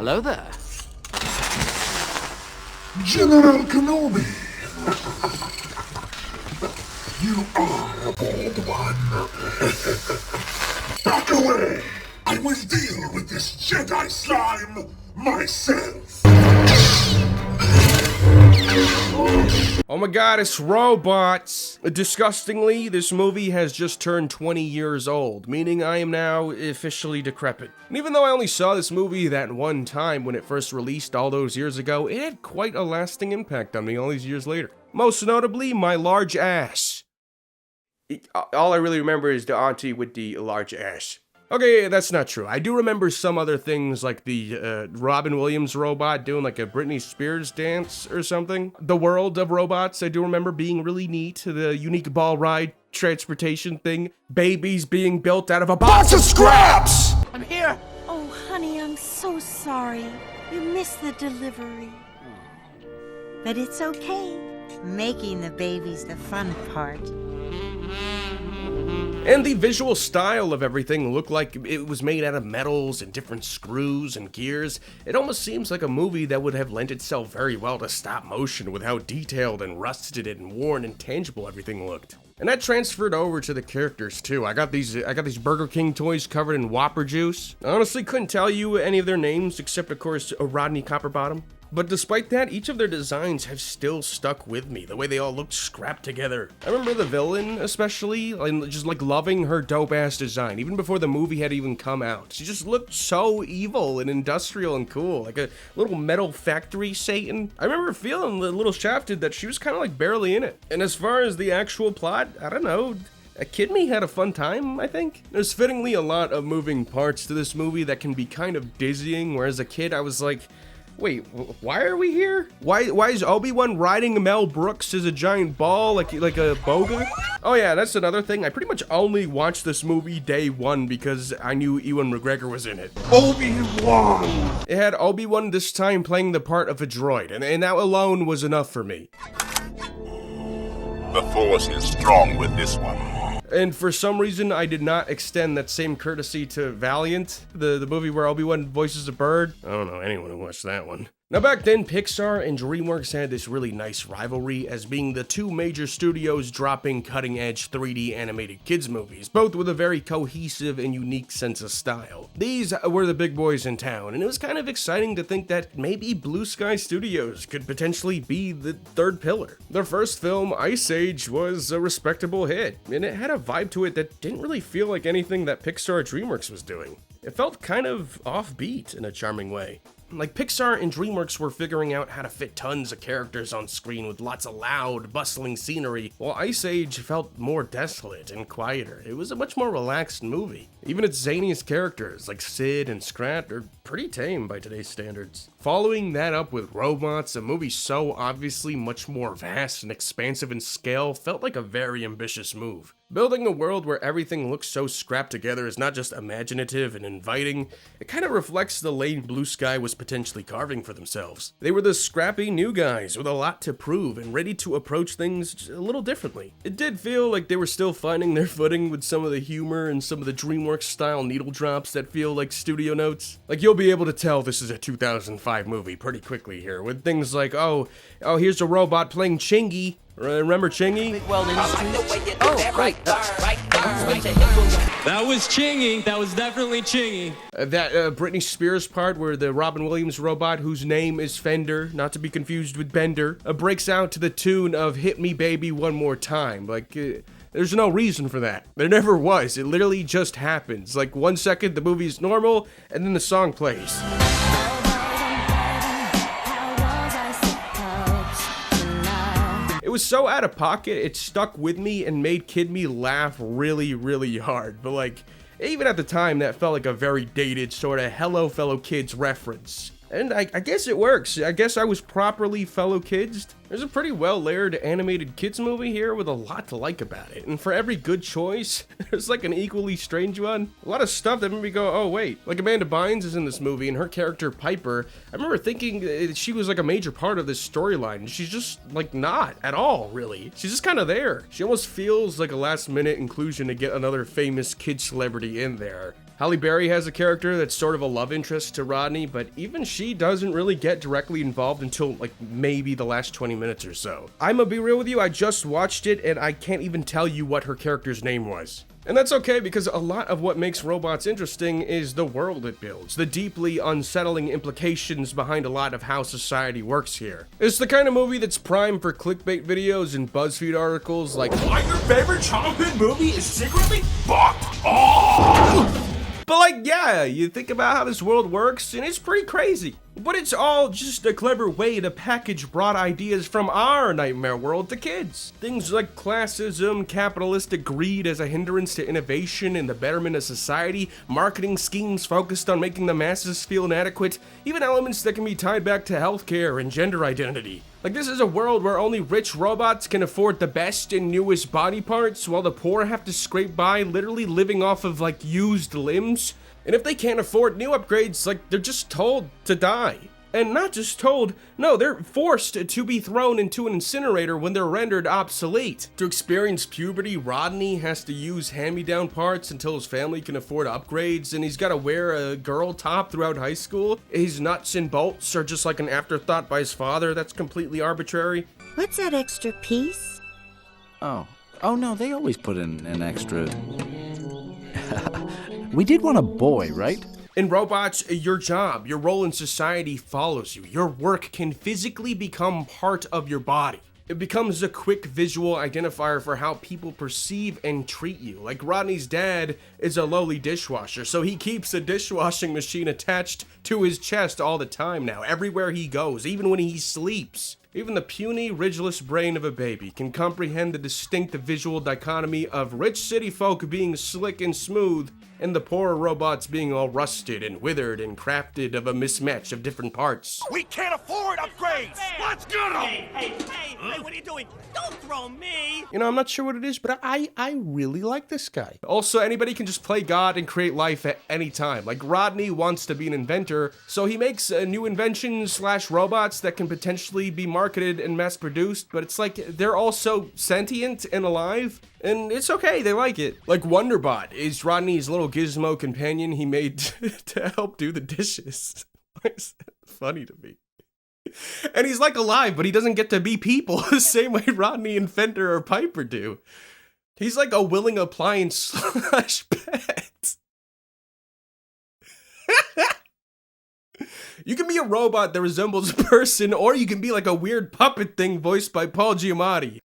Hello there. General Kenobi! You are a bold one. Back away! I will deal with this Jedi slime myself! Oh my god, it's robots! Disgustingly, this movie has just turned 20 years old, meaning I am now officially decrepit. And even though I only saw this movie that one time when it first released all those years ago, it had quite a lasting impact on me all these years later. Most notably, my large ass. All I really remember is the auntie with the large ass. Okay, that's not true. I do remember some other things like the Robin Williams robot doing like a Britney Spears dance or something. The world of robots I do remember being really neat. The unique ball ride transportation thing. Babies being built out of a box of scraps! I'm here! Oh, honey, I'm so sorry. You missed the delivery. But it's okay. Making the baby's the fun part. And the visual style of everything looked like it was made out of metals and different screws and gears. It almost seems like a movie that would have lent itself very well to stop motion with how detailed and rusted and worn and tangible everything looked. And that transferred over to the characters too. I got these Burger King toys covered in Whopper juice. I honestly couldn't tell you any of their names except of course Rodney Copperbottom. But despite that, each of their designs have still stuck with me, the way they all looked scrapped together. I remember the villain, especially, and just like loving her dope-ass design, even before the movie had even come out. She just looked so evil and industrial and cool, like a little metal factory Satan. I remember feeling a little shafted that she was kind of like barely in it. And as far as the actual plot, I don't know. A kid me had a fun time, I think. There's fittingly a lot of moving parts to this movie that can be kind of dizzying, whereas a kid I was like, wait, why are we here? Why is Obi-Wan riding Mel Brooks as a giant ball like a boga? Oh yeah, that's another thing. I pretty much only watched this movie day one because I knew Ewan McGregor was in it. Obi-Wan! It had Obi-Wan this time playing the part of a droid, and that alone was enough for me. The Force is strong with this one. And for some reason, I did not extend that same courtesy to Valiant, the movie where Obi-Wan voices a bird. I don't know anyone who watched that one. Now back then, Pixar and DreamWorks had this really nice rivalry as being the two major studios dropping cutting-edge 3D animated kids movies, both with a very cohesive and unique sense of style. These were the big boys in town, and it was kind of exciting to think that maybe Blue Sky Studios could potentially be the third pillar. Their first film, Ice Age, was a respectable hit, and it had a vibe to it that didn't really feel like anything that Pixar or DreamWorks was doing. It felt kind of offbeat in a charming way. Like, Pixar and DreamWorks were figuring out how to fit tons of characters on screen with lots of loud, bustling scenery, while Ice Age felt more desolate and quieter. It was a much more relaxed movie. Even its zaniest characters, like Sid and Scrat, are pretty tame by today's standards. Following that up with Robots, a movie so obviously much more vast and expansive in scale, felt like a very ambitious move. Building a world where everything looks so scrapped together is not just imaginative and inviting, it kind of reflects the lane Blue Sky was potentially carving for themselves. They were the scrappy new guys with a lot to prove and ready to approach things a little differently. It did feel like they were still finding their footing with some of the humor and some of the DreamWorks style needle drops that feel like studio notes. Like, you'll be able to tell this is a 2005 movie pretty quickly here, with things like, oh, here's a robot playing Chingy. Remember Chingy? Oh, right. That was Chingy. That was definitely Chingy. That Britney Spears part where the Robin Williams robot, whose name is Fender, not to be confused with Bender, breaks out to the tune of Hit Me Baby One More Time. Like, there's no reason for that. There never was. It literally just happens. Like, 1 second the movie's normal, and then the song plays. It was so out of pocket, it stuck with me and made Kid Me laugh really, really hard. But like, even at the time, that felt like a very dated sort of hello fellow kids reference. And I guess it works. I guess I was properly fellow kidsed. There's a pretty well-layered animated kids movie here with a lot to like about it. And for every good choice, there's like an equally strange one. A lot of stuff that made me go, oh wait. Like Amanda Bynes is in this movie and her character Piper, I remember thinking she was like a major part of this storyline. She's just like not at all, really. She's just kind of there. She almost feels like a last-minute inclusion to get another famous kid celebrity in there. Halle Berry has a character that's sort of a love interest to Rodney, but even she doesn't really get directly involved until like maybe the last 20 minutes or so. I'm gonna be real with you, I just watched it and I can't even tell you what her character's name was. And that's okay, because a lot of what makes Robots interesting is the world it builds, the deeply unsettling implications behind a lot of how society works here. It's the kind of movie that's prime for clickbait videos and BuzzFeed articles like, Why your favorite childhood movie is secretly fucked off! but like, yeah, you think about how this world works and it's pretty crazy. But it's all just a clever way to package broad ideas from our nightmare world to kids. Things like classism, capitalistic greed as a hindrance to innovation and the betterment of society, marketing schemes focused on making the masses feel inadequate, even elements that can be tied back to healthcare and gender identity. Like, this is a world where only rich robots can afford the best and newest body parts, while the poor have to scrape by literally living off of, like, used limbs. And if they can't afford new upgrades, like, they're just told to die. And not just told, no, they're forced to be thrown into an incinerator when they're rendered obsolete. To experience puberty, Rodney has to use hand-me-down parts until his family can afford upgrades, and he's gotta wear a girl top throughout high school. His nuts and bolts are just like an afterthought by his father. That's completely arbitrary. What's that extra piece? Oh no, they always put in an extra... We did want a boy, right? In Robots, your job, your role in society follows you. Your work can physically become part of your body. It becomes a quick visual identifier for how people perceive and treat you. Like Rodney's dad is a lowly dishwasher, so he keeps a dishwashing machine attached to his chest all the time now, everywhere he goes, even when he sleeps. Even the puny, ridgeless brain of a baby can comprehend the distinct visual dichotomy of rich city folk being slick and smooth, and the poorer robots being all rusted and withered and crafted of a mismatch of different parts. We can't afford upgrades! Let's get them! Hey, what are you doing? Don't throw me! You know, I'm not sure what it is, but I really like this guy. Also, anybody can just play God and create life at any time. Like, Rodney wants to be an inventor, so he makes new inventions / robots that can potentially be marketed and mass-produced, but it's like, they're also sentient and alive, and it's okay, they like it. Like, Wonderbot is Rodney's little gizmo companion he made to help do the dishes. Why is that funny to me? And he's like alive, but he doesn't get to be people the same way Rodney and Fender or Piper do. He's like a willing appliance / pet. You can be a robot that resembles a person, or you can be like a weird puppet thing voiced by Paul Giamatti.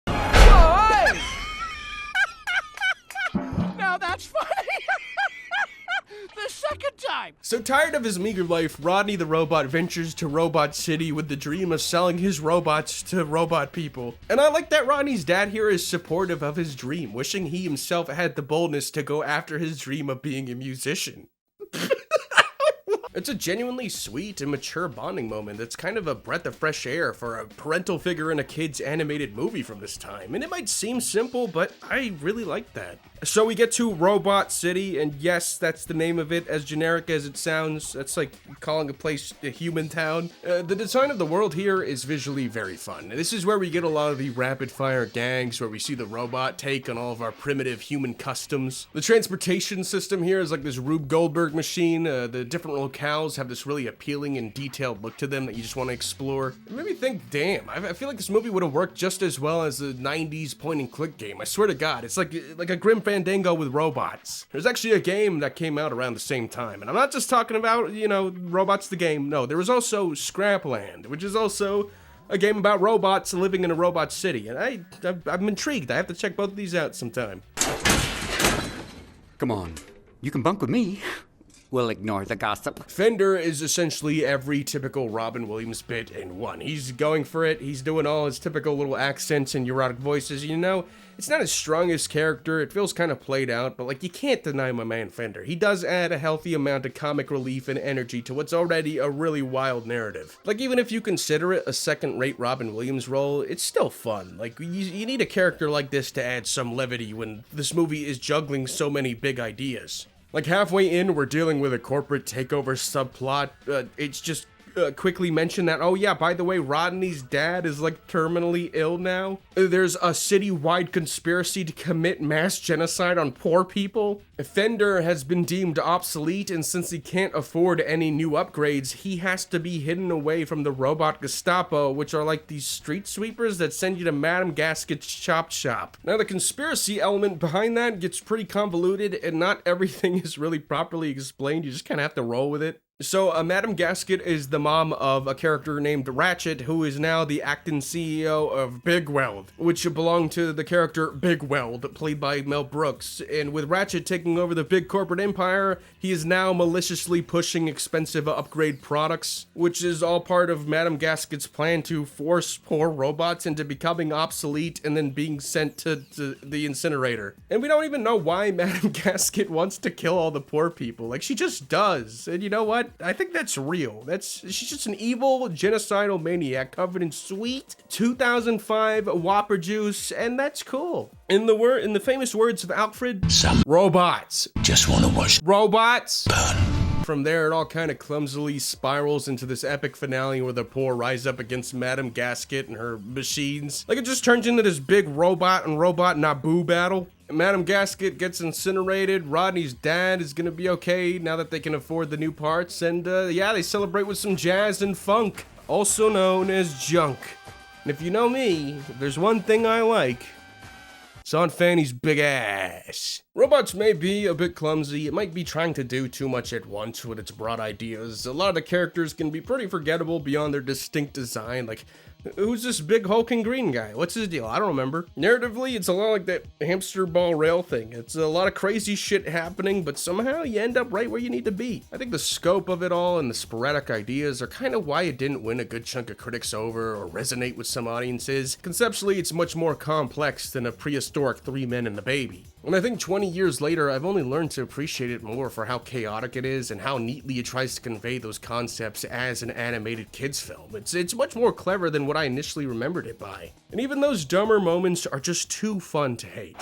Now that's funny! The second time! So tired of his meager life, Rodney the robot ventures to Robot City with the dream of selling his robots to robot people. And I like that Rodney's dad here is supportive of his dream, wishing he himself had the boldness to go after his dream of being a musician. It's a genuinely sweet and mature bonding moment that's kind of a breath of fresh air for a parental figure in a kid's animated movie from this time. And it might seem simple, but I really like that. So we get to Robot City, and yes, that's the name of it, as generic as it sounds. That's like calling a place a human town. The design of the world here is visually very fun. This is where we get a lot of the rapid-fire gangs, where we see the robot take on all of our primitive human customs. The transportation system here is like this Rube Goldberg machine. The different locales have this really appealing and detailed look to them that you just want to explore. It made me think, damn, I feel like this movie would have worked just as well as the 90s point-and-click game. I swear to God, it's like a Grim Fandango with robots. There's actually a game that came out around the same time, and I'm not just talking about, you know, Robots the game. No, there was also Scrapland, which is also a game about robots living in a robot city, and I'm intrigued. I have to check both of these out sometime. Come on, you can bunk with me. We'll ignore the gossip. Fender is essentially every typical Robin Williams bit in one. He's going for it, he's doing all his typical little accents and erotic voices, you know? It's not his strongest character, it feels kind of played out, but like, you can't deny my man Fender. He does add a healthy amount of comic relief and energy to what's already a really wild narrative. Like, even if you consider it a second-rate Robin Williams role, it's still fun. Like, you need a character like this to add some levity when this movie is juggling so many big ideas. Like, halfway in, we're dealing with a corporate takeover subplot. It's just quickly mention that, oh yeah, by the way, Rodney's dad is like terminally ill now. There's a citywide conspiracy to commit mass genocide on poor people. Fender has been deemed obsolete, and since he can't afford any new upgrades, he has to be hidden away from the robot Gestapo, which are like these street sweepers that send you to Madame Gasket's chop shop. Now, the conspiracy element behind that gets pretty convoluted, and not everything is really properly explained. You just kind of have to roll with it. So, Madame Gasket is the mom of a character named Ratchet, who is now the acting CEO of Big Weld, which belonged to the character Big Weld, played by Mel Brooks. And with Ratchet taking over the big corporate empire, he is now maliciously pushing expensive upgrade products, which is all part of Madame Gasket's plan to force poor robots into becoming obsolete and then being sent to the incinerator. And we don't even know why Madame Gasket wants to kill all the poor people. Like, she just does. And you know what? I think that's real. She's just an evil, genocidal maniac covered in sweet 2005 Whopper juice, and that's cool. In the famous words of Alfred, some robots just want to watch robots burn. From there, it all kind of clumsily spirals into this epic finale where the poor rise up against Madame Gasket and her machines. Like, it just turns into this big robot and robot Naboo battle. Madame Gasket gets incinerated. Rodney's dad is gonna be okay now that they can afford the new parts. And yeah, they celebrate with some jazz and funk, also known as junk. And if you know me, if there's one thing I like, it's Aunt Fanny's big ass. Robots may be a bit clumsy. It might be trying to do too much at once with its broad ideas. A lot of the characters can be pretty forgettable beyond their distinct design. Like, who's this big hulking green guy? What's his deal? I don't remember. Narratively, it's a lot like that hamster ball rail thing. It's a lot of crazy shit happening, but somehow you end up right where you need to be. I think the scope of it all and the sporadic ideas are kind of why it didn't win a good chunk of critics over or resonate with some audiences. Conceptually, it's much more complex than a prehistoric Three Men and a Baby. And I think 20 years later, I've only learned to appreciate it more for how chaotic it is and how neatly it tries to convey those concepts as an animated kids film. It's much more clever than what I initially remembered it by. And even those dumber moments are just too fun to hate.